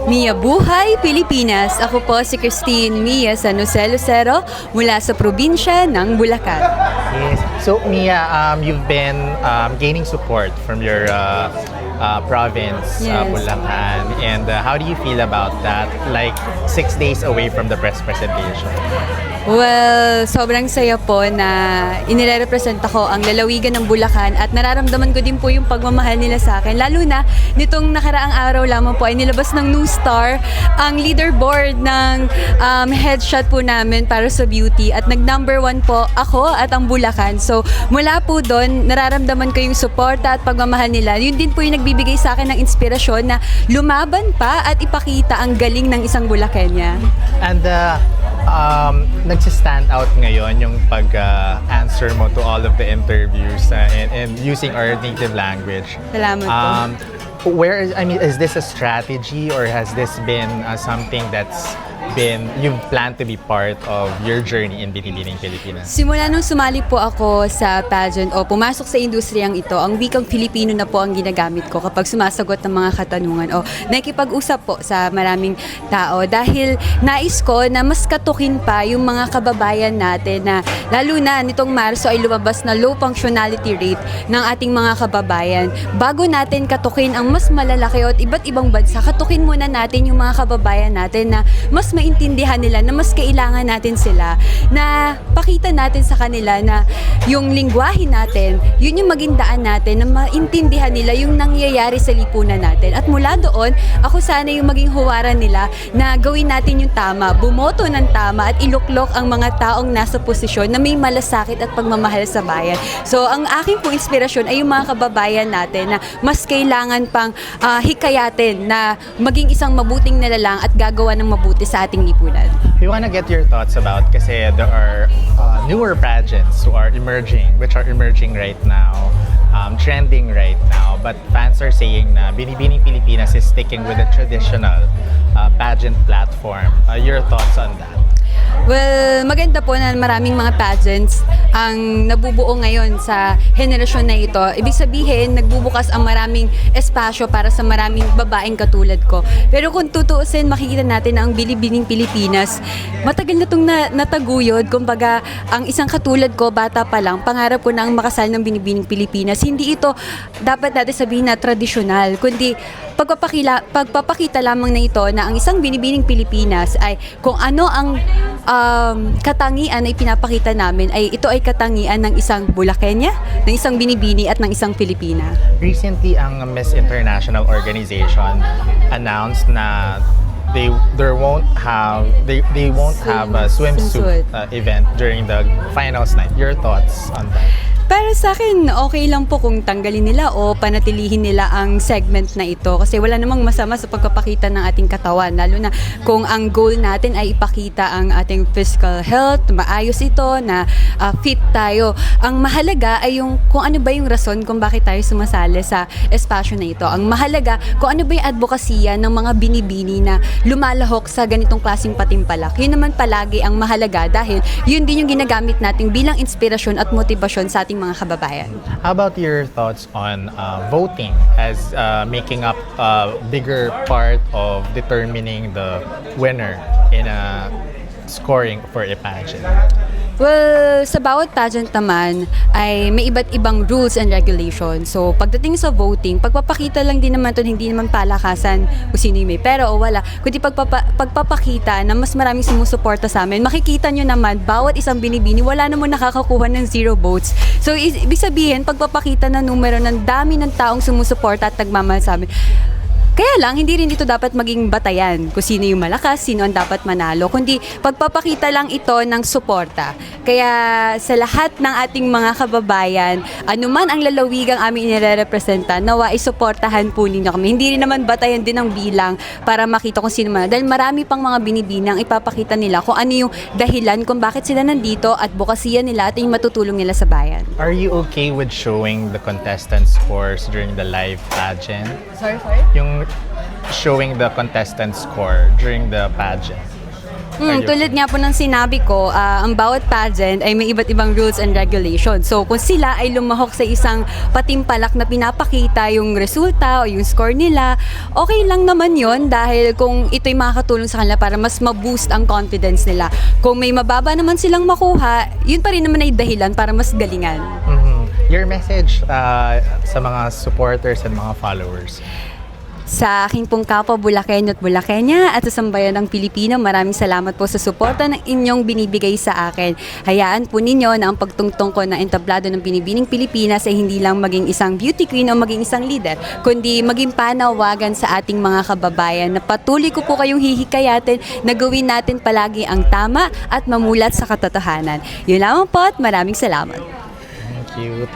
Mia Buhay, Pilipinas. Ako po si Christine Mia San Jose Lucero mula sa probinsya ng Bulacan. Yes. So Mia, you've been gaining support from your province, Yes. Bulacan, and how do you feel about that? Like 6 days away from the press presentation. Well, sobrang saya po na inirepresent ako ang lalawigan ng Bulacan at nararamdaman ko din po yung pagmamahal nila sa akin. Lalo na nitong nakaraang araw lamang po ay nilabas ng New Star ang leaderboard ng headshot po namin para sa beauty at nag-number 1 po ako at ang Bulacan. So mula po doon, nararamdaman ko yung suporta at pagmamahal nila. Yun din po yung nagbibigay sa akin ng inspirasyon na lumaban pa at ipakita ang galing ng isang Bulacania. And nagsistand out ngayon yung pag-answer mo to all of the interviews and using our native language. Salamat po. Is this a strategy or has this been something that's you've planned to be part of your journey in Binibining Pilipinas? Simula nung sumali po ako sa pageant o pumasok sa industriyang ito, ang wikang Filipino na po ang ginagamit ko kapag sumasagot ng mga katanungan o nakikipag-usap po sa maraming tao dahil nais ko na mas katukin pa yung mga kababayan natin na lalo na nitong Marso ay lumabas na low functionality rate ng ating mga kababayan. Bago natin katukin ang mas malalaki o iba't ibang bansa, katukin muna natin yung mga kababayan natin na mas maintindihan nila na mas kailangan natin sila, na pakita natin sa kanila na yung lingwahe natin, yun yung maging daan natin na maintindihan nila yung nangyayari sa lipunan natin. At mula doon, ako sana yung maging huwaran nila na gawin natin yung tama, bumoto ng tama at iluklok ang mga taong nasa posisyon na may malasakit at pagmamahal sa bayan. So ang aking po inspirasyon ay yung mga kababayan natin na mas kailangan pang hikayatin na maging isang mabuting nilalang at gagawa ng mabuti sa ating lipunan. We want to get your thoughts about kasi there are newer pageants which are emerging right now, trending right now, but fans are saying na Binibining Pilipinas is sticking with the traditional pageant platform. Your thoughts on that? Well, maganda po na maraming mga pageants ang nabubuo ngayon sa henerasyon na ito. Ibig sabihin, nagbubukas ang maraming espasyo para sa maraming babaeng katulad ko. Pero kung tutuusin, makikita natin na ang Binibining Pilipinas, matagal na itong nataguyod. Kumbaga, ang isang katulad ko, bata pa lang, pangarap ko na ang makasal ng Binibining Pilipinas. Hindi ito dapat natin sabihin na tradisyonal, kundi pagpapakita lamang na ito na ang isang Binibining Pilipinas ay kung ano ang katangian na ipinapakita namin ay ito ay katangian ng isang Bulacania, ng isang Binibini at ng isang Pilipina. Recently, ang Miss International Organization announced na they won't have a swimsuit event during the finals night. Your thoughts on that? Para sa akin, okay lang po kung tanggalin nila o panatilihin nila ang segment na ito kasi wala namang masama sa pagpapakita ng ating katawan, lalo na kung ang goal natin ay ipakita ang ating physical health, maayos ito, na fit tayo. Ang mahalaga ay yung kung ano ba yung rason kung bakit tayo sumasali sa espasyo na ito. Ang mahalaga kung ano ba yung advokasya ng mga binibini na lumalahok sa ganitong klaseng patimpalak. Yun naman palagi ang mahalaga dahil yun din yung ginagamit natin bilang inspirasyon at motibasyon sa ating mga kababayan. How about your thoughts on voting as making up a bigger part of determining the winner in a scoring for a pageant? Well, sa bawat pageant naman ay may iba't ibang rules and regulations. So, pagdating sa voting, pagpapakita lang din naman ito, hindi naman palakasan kung sino yung may pera o wala. Kundi pagpapakita na mas maraming sumusuporta sa amin. Makikita nyo naman, bawat isang binibini, wala namang nakakakuha ng 0 votes. So, ibig sabihin, pagpapakita ng numero ng dami ng taong sumusuporta at nagmamahal sa amin. Kaya lang, hindi rin ito dapat maging batayan kung sino yung malakas, sino ang dapat manalo, kundi pagpapakita lang ito ng suporta. Kaya sa lahat ng ating mga kababayan, anuman ang lalawigang aming inirepresenta, nawa isuportahan po ninyo kami. Hindi rin naman batayan din ang bilang para makita kung sino man. Dahil marami pang mga binibinang ipapakita nila kung ano yung dahilan kung bakit sila nandito at bukasiya nila at yung matutulong nila sa bayan. Are you okay with showing the contestant scores during the live pageant? Sorry? Yung showing the contestant score during the pageant. Are you- Tulad nga po ng sinabi ko, ang bawat pageant ay may iba't ibang rules and regulations. So kung sila ay lumahok sa isang patimpalak na pinapakita yung resulta o yung score nila, okay lang naman yon dahil kung ito'y makakatulong sa kanila para mas ma-boost ang confidence nila. Kung may mababa naman silang makuha, yun pa rin naman ay dahilan para mas galingan. Your message sa mga supporters and mga followers. Sa aking pong kapwa Bulakenyo at Bulakenya at sa sambayan ng Pilipino, maraming salamat po sa suporta ng inyong binibigay sa akin. Hayaan po ninyo na ang pagtungtong ko na entablado ng Binibining Pilipinas ay hindi lang maging isang beauty queen o maging isang leader, kundi maging panawagan sa ating mga kababayan na patuloy ko po kayong hihikayatin na gawin natin palagi ang tama at mamulat sa katotohanan. Yun lamang po at maraming salamat. Thank you.